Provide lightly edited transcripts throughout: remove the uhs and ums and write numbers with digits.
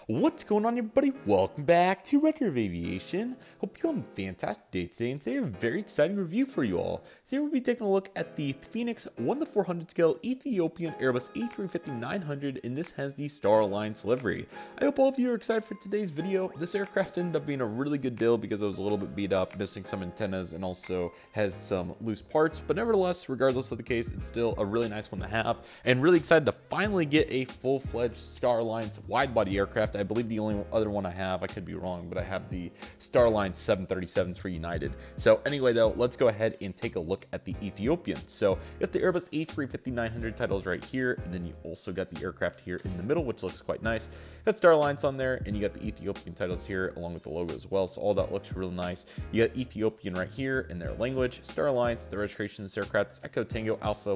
What's going on, everybody? Welcome back to Redriveraviation. Hope you're having a fantastic day today, and today I have a very exciting review for you all. Today we'll be taking a look at the Phoenix 1:400 scale Ethiopian Airbus A350-900, and this has the Star Alliance livery. I hope all of you are excited for today's video. This aircraft ended up being a really good deal because it was a little bit beat up, missing some antennas, and also has some loose parts. But nevertheless, regardless of the case, it's still a really nice one to have, and really excited to finally get a full-fledged Star Alliance wide-body aircraft. I believe the only other one I have, I could be wrong, but I have the Star Alliance 737s for United. So anyway, though, let's go ahead and take a look at the Ethiopian. So you have the Airbus A350-900 titles right here, and then you also got the aircraft here in the middle, which looks quite nice. You got Star Alliance on there, and you got the Ethiopian titles here along with the logo as well. So all that looks really nice. You got Ethiopian right here in their language. Star Alliance, the registration of this aircraft is Echo Tango Alpha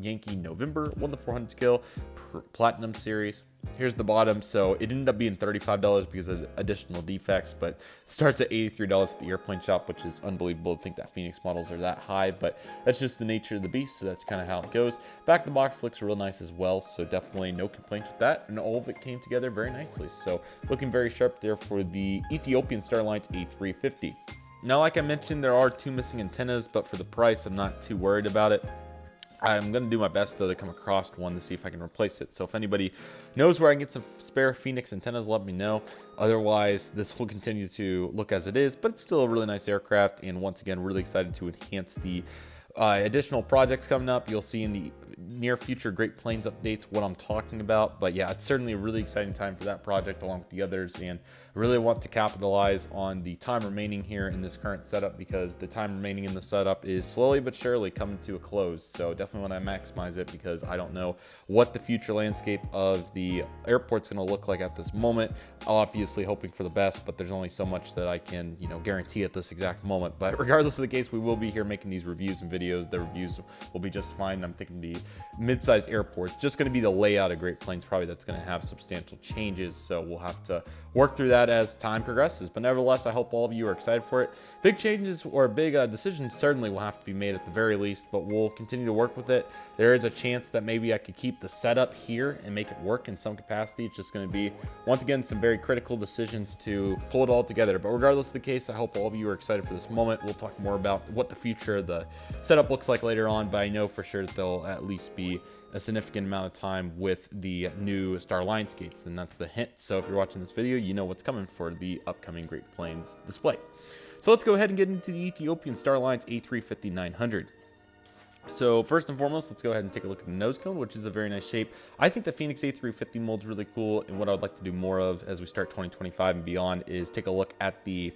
Yankee November 1:400 scale Platinum series. Here's the bottom. So it ended up being $35 because of additional defects, but starts at $83 at the airplane shop, which is unbelievable to think that Phoenix models are that high, but that's just the nature of the beast. So that's kind of how it goes. Back of the box looks real nice as well, so definitely no complaints with that, and all of it came together very nicely. So looking very sharp there for the Ethiopian Star Alliance A350. Now, like I mentioned, there are two missing antennas, but for the price, I'm not too worried about it. I'm going to do my best, though, to come across one to see if I can replace it. So if anybody knows where I can get some spare Phoenix antennas, let me know. Otherwise, this will continue to look as it is, but it's still a really nice aircraft. And once again, really excited to enhance the additional projects coming up. You'll see in the near future Great Plains updates what I'm talking about. But yeah, it's certainly a really exciting time for that project along with the others, and I really want to capitalize on the time remaining here in this current setup, because the time remaining in the setup is slowly but surely coming to a close. So definitely want to maximize it, because I don't know what the future landscape of the airport's going to look like at this moment. Obviously hoping for the best, but there's only so much that I can, guarantee at this exact moment. But regardless of the case, we will be here making these reviews and videos. The reviews will be just fine. I'm thinking the mid-sized airports, just going to be the layout of Great Plains probably that's going to have substantial changes, so we'll have to work through that as time progresses. But nevertheless, I hope all of you are excited for it. Big changes or big decisions certainly will have to be made at the very least, but we'll continue to work with it. There is a chance that maybe I could keep the setup here and make it work in some capacity. It's just going to be, once again, some very critical decisions to pull it all together. But regardless of the case, I hope all of you are excited for this moment. We'll talk more about what the future of the setup looks like later on, but I know for sure that there'll at least be a significant amount of time with the new Star Alliance gates, and that's the hint. So if you're watching this video, you know what's coming for the upcoming Great Plains display. So let's go ahead and get into the Ethiopian Star Alliance A350-900. So first and foremost, let's go ahead and take a look at the nose cone, which is a very nice shape. I think the Phoenix A350 mold is really cool, and what I would like to do more of as we start 2025 and beyond is take a look at the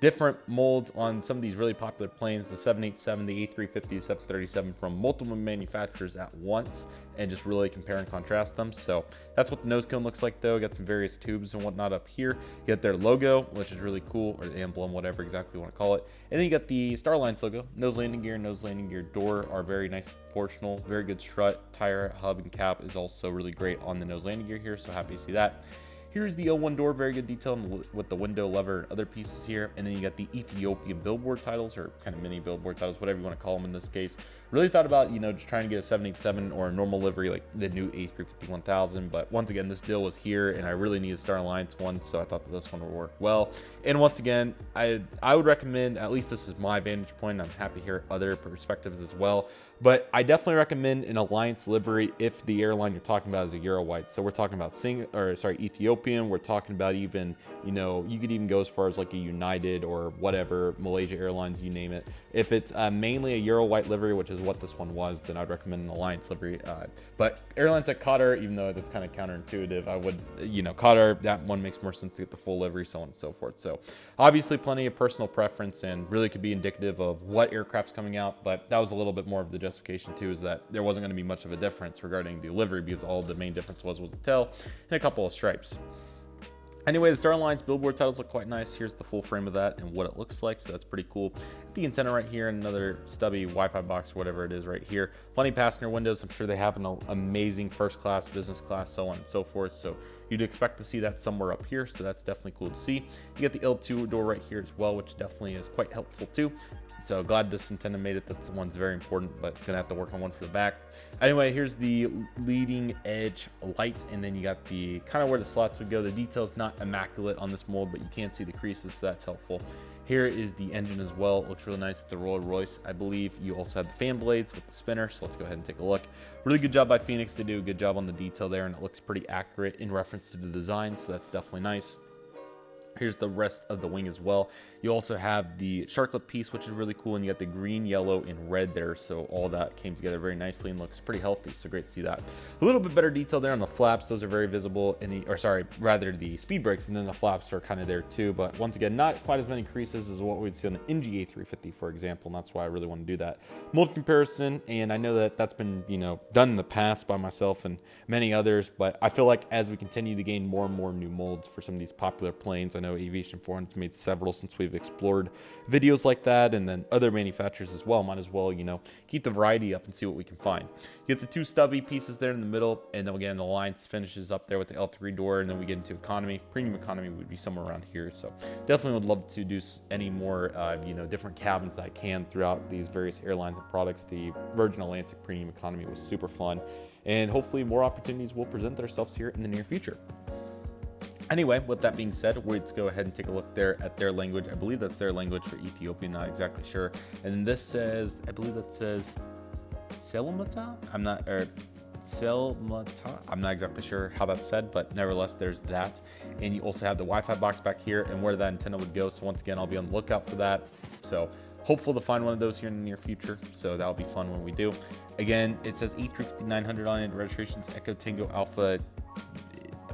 different molds on some of these really popular planes, the 787, the A350, the 737, from multiple manufacturers at once, and just really compare and contrast them. So that's what the nose cone looks like, though. Got some various tubes and whatnot up here. You got their logo, which is really cool, or the emblem, whatever exactly you want to call it. And then you got the Star Alliance logo. Nose landing gear door are very nice proportional, very good strut. Tire, hub, and cap is also really great on the nose landing gear here, so happy to see that. Here's the L1 door, very good detail with the window lever and other pieces here. And then you got the Ethiopian billboard titles, or kind of mini billboard titles, whatever you want to call them in this case. Really thought about, just trying to get a 787 or a normal livery like the new A350-1000. But once again, this deal was here, and I really need a Star Alliance one, so I thought that this one would work well. And once again, I would recommend, at least this is my vantage point, I'm happy to hear other perspectives as well, but I definitely recommend an Alliance livery if the airline you're talking about is a Euro white. So we're talking about Ethiopian. We're talking about even, you could even go as far as like a United or whatever, Malaysia Airlines, you name it. If it's mainly a Euro white livery, which is what this one was, then I'd recommend an Alliance livery. But airlines like Qatar, even though that's kind of counterintuitive, I would, Qatar, that one makes more sense to get the full livery, so on and so forth. So obviously plenty of personal preference, and really could be indicative of what aircraft's coming out. But that was a little bit more of the justification too, is that there wasn't going to be much of a difference regarding the livery, because all the main difference was the tail and a couple of stripes. Anyway, the Star Alliance billboard titles look quite nice. Here's the full frame of that and what it looks like, so that's pretty cool. The antenna right here, and another stubby Wi-Fi box, whatever it is right here. Plenty of passenger windows. I'm sure they have an amazing first class, business class, so on and so forth. So You'd expect to see that somewhere up here, so that's definitely cool to see. You get the L2 door right here as well, which definitely is quite helpful too. So glad this Nintendo made it. That's one's very important, but gonna have to work on one for the back. Anyway, here's the leading edge light, and then you got the kind of where the slots would go. The detail's not immaculate on this mold, but you can see the creases, so that's helpful. Here is the engine as well. It looks really nice. It's a Rolls-Royce, I believe. You also have the fan blades with the spinner, so let's go ahead and take a look. Really good job by Phoenix to do a good job on the detail there, and it looks pretty accurate in reference to the design, so that's definitely nice. Here's the rest of the wing as well. You also have the shark lip piece, which is really cool, and you got the green, yellow, and red there, so all that came together very nicely and looks pretty healthy, so great to see that. A little bit better detail there on the flaps. Those are very visible in the, or sorry, rather the speed brakes, and then the flaps are kind of there too, but once again, not quite as many creases as what we'd see on the NG A350, for example, and that's why I really want to do that mold comparison. And I know that that's been, you know, done in the past by myself and many others, but I feel like as we continue to gain more and more new molds for some of these popular planes, I know Aviation 400's made several since we've explored videos like that, and then other manufacturers as well. Might as well, you know, keep the variety up and see what we can find. You get the two stubby pieces there in the middle, and then again, the line finishes up there with the L3 door, and then we get into economy. Premium economy would be somewhere around here, so definitely would love to do any more, you know, different cabins that I can throughout these various airlines and products. The Virgin Atlantic Premium Economy was super fun, and hopefully more opportunities will present themselves here in the near future. Anyway, with that being said, let's go ahead and take a look there at their language. I believe that's their language for Ethiopian, not exactly sure. And then this says, I believe that says Selamata? I'm not exactly sure how that's said, but nevertheless, there's that. And you also have the Wi-Fi box back here and where that antenna would go. So once again, I'll be on the lookout for that. So hopeful to find one of those here in the near future. So that'll be fun when we do. Again, it says A350-900 on it. Registration's Echo Tango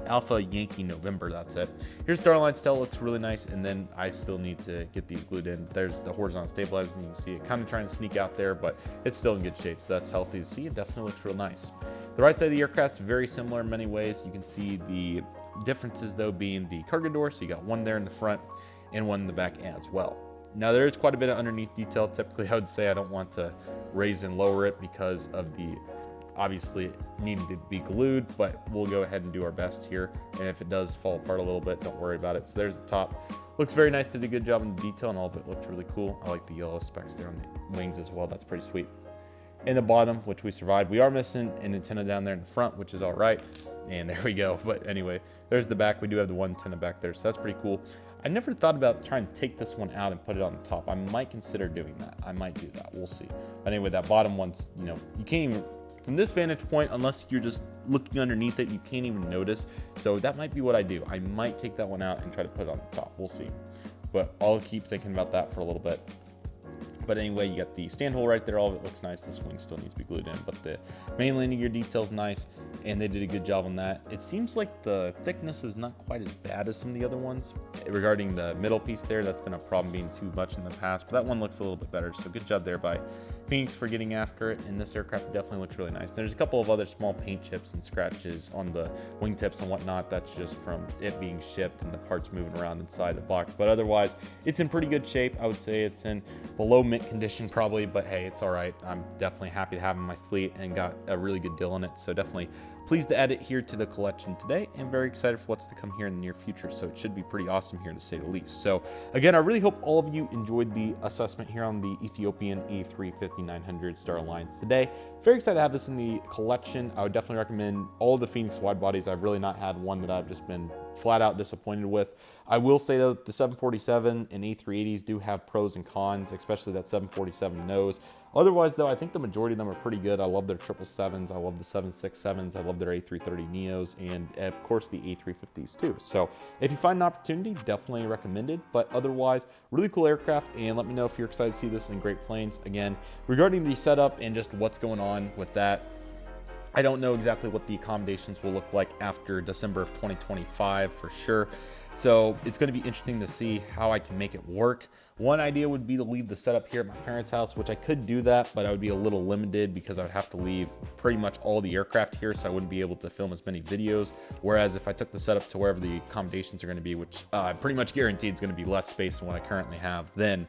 Alpha Yankee November. That's it. Here's Starline. Still looks really nice, and then I still need to get these glued in. There's the horizontal stabilizers, and you can see it kind of trying to sneak out there, but it's still in good shape, so that's healthy to see. It definitely looks real nice. The right side of the aircraft is very similar in many ways. You can see the differences though being the cargo door, so you got one there in the front and one in the back as well. Now there is quite a bit of underneath detail. Typically I would say I don't want to raise and lower it because of the obviously needing to be glued, but we'll go ahead and do our best here. And if it does fall apart a little bit, don't worry about it. So there's the top. Looks very nice. Did a good job on the detail, and all of it looked really cool. I like the yellow specks there on the wings as well. That's pretty sweet. In the bottom, which we survived, we are missing an antenna down there in the front, which is all right. And there we go. But anyway, there's the back. We do have the one antenna back there, so that's pretty cool. I never thought about trying to take this one out and put it on the top. I might consider doing that. I might do that. We'll see. But anyway, that bottom one's, you know, you can't even, from this vantage point, unless you're just looking underneath it, you can't even notice. So that might be what I do. I might take that one out and try to put it on the top. We'll see. But I'll keep thinking about that for a little bit. But anyway, you got the stand hole right there. All of it looks nice. This wing still needs to be glued in, but the main landing gear detail's nice, and they did a good job on that. It seems like the thickness is not quite as bad as some of the other ones. Regarding the middle piece there, that's been a problem being too much in the past, but that one looks a little bit better. So good job there by Phoenix for getting after it, and this aircraft definitely looks really nice. There's a couple of other small paint chips and scratches on the wingtips and whatnot. That's just from it being shipped and the parts moving around inside the box, but otherwise it's in pretty good shape. I would say it's in below mint condition probably, but hey, it's all right. I'm definitely happy to have in my fleet and got a really good deal on it, so definitely pleased to add it here to the collection today, and very excited for what's to come here in the near future. So it should be pretty awesome here, to say the least. So again, I really hope all of you enjoyed the assessment here on the Ethiopian A350-900 Starline today. Very excited to have this in the collection. I would definitely recommend all the Phoenix wide bodies. I've really not had one that I've just been flat out disappointed with. I will say though, the 747 and A380s do have pros and cons, especially that 747 nose. Otherwise though, I think the majority of them are pretty good. I love their 777s. I love the 767s. I love their A330 Neos, and of course the A350s too. So if you find an opportunity, definitely recommended. But otherwise, really cool aircraft, and let me know if you're excited to see this in Great Plains. Again, regarding the setup and just what's going on with that, I don't know exactly what the accommodations will look like after December of 2025 for sure. So it's going to be interesting to see how I can make it work One idea would be to leave the setup here at my parents' house, which I could do that, but I would be a little limited because I would have to leave pretty much all the aircraft here, so I wouldn't be able to film as many videos. Whereas if I took the setup to wherever the accommodations are going to be, which I pretty much guaranteed is going to be less space than what I currently have, then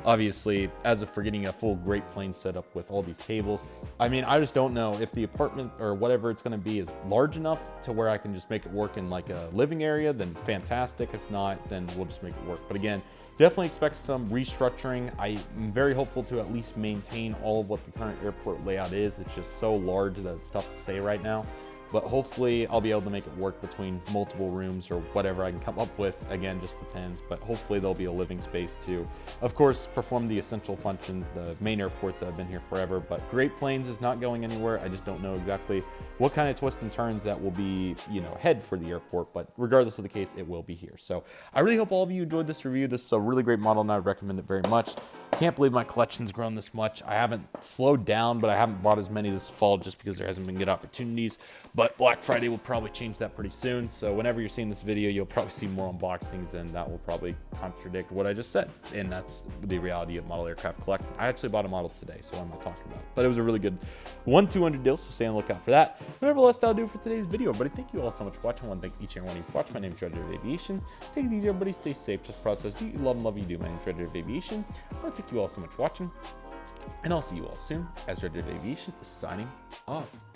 obviously, as if we're getting a full great plane setup with all these tables, I mean, I just don't know if the apartment or whatever it's going to be is large enough to where I can just make it work in like a living area, then fantastic. If not, then we'll just make it work. But again, definitely expect some restructuring. I am very hopeful to at least maintain all of what the current airport layout is. It's just so large that it's tough to say right now. But hopefully I'll be able to make it work between multiple rooms or whatever I can come up with. Again, just depends, but hopefully there'll be a living space to, of course, perform the essential functions, the main airports that have been here forever. But Great Plains is not going anywhere. I just don't know exactly what kind of twists and turns that will be, ahead for the airport. But regardless of the case, it will be here. So I really hope all of you enjoyed this review. This is a really great model and I would recommend it very much. Can't believe my collection's grown this much. I haven't slowed down, but I haven't bought as many this fall just because there hasn't been good opportunities. But Black Friday will probably change that pretty soon. So whenever you're seeing this video, you'll probably see more unboxings, and that will probably contradict what I just said. And that's the reality of model aircraft collecting. I actually bought a model today, so what am I talking about? But it was a really good 1-200 deal, so stay on the lookout for that. But nevertheless, that'll do it for today's video. Everybody, thank you all so much for watching. I want to thank each and every one of you for watching. My name is Redriveraviation Aviation. Take it easy, everybody. Stay safe. Just process. Do you love and love you do. My name is Redriveraviation Aviation. I want to thank you all so much for watching, and I'll see you all soon as Redriveraviation is signing off.